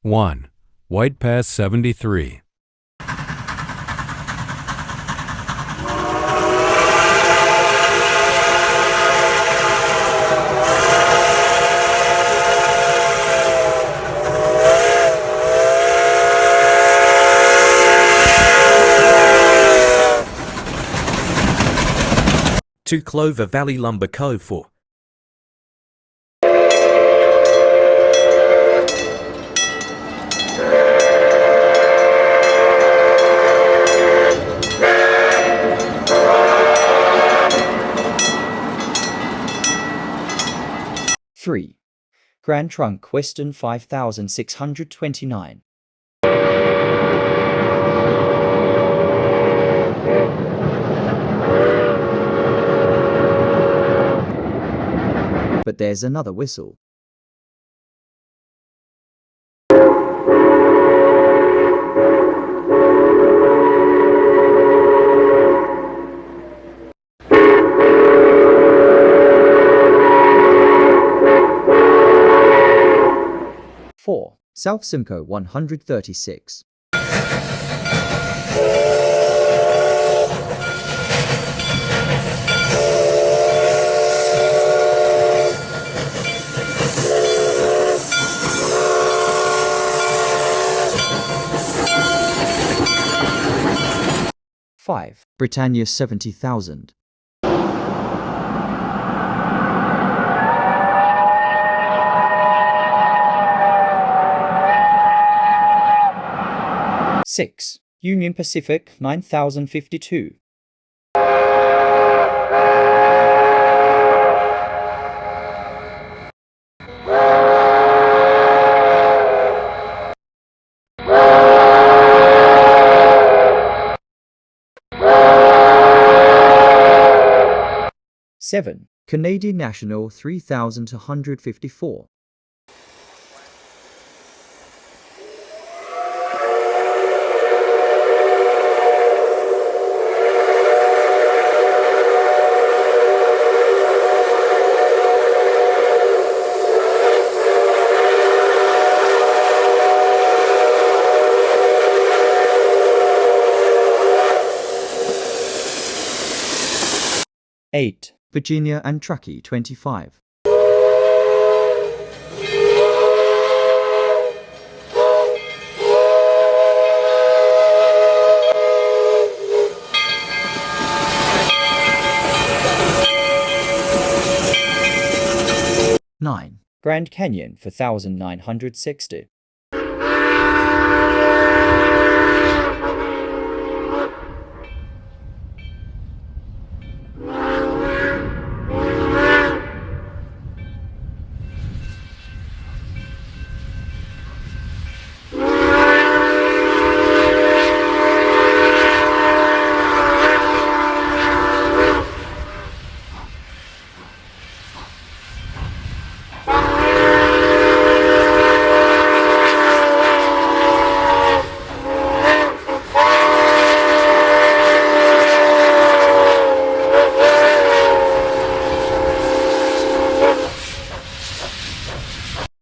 1. White Pass 73. To Clover Valley Lumber Co. for Three. Grand Trunk Western 5629. But there's another whistle. Four. South Simcoe 136. Five. Britannia 70,000. Six. Union Pacific 9052. Seven. Canadian National 3254. Eight. Virginia and Truckee 25. Nine. Grand Canyon for 1960.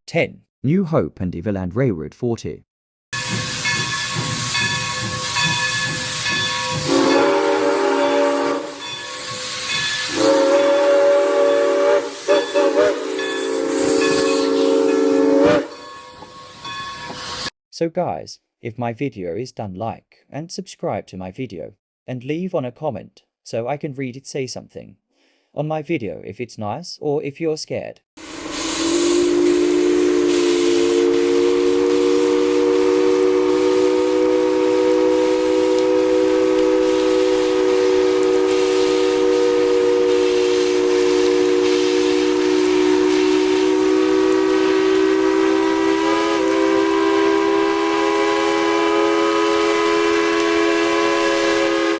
Ten. New Hope and Everland Railroad 40. So guys, if my video is done, like and subscribe to my video and leave on a comment so I can read it, say something on my video if it's nice or if you're scared.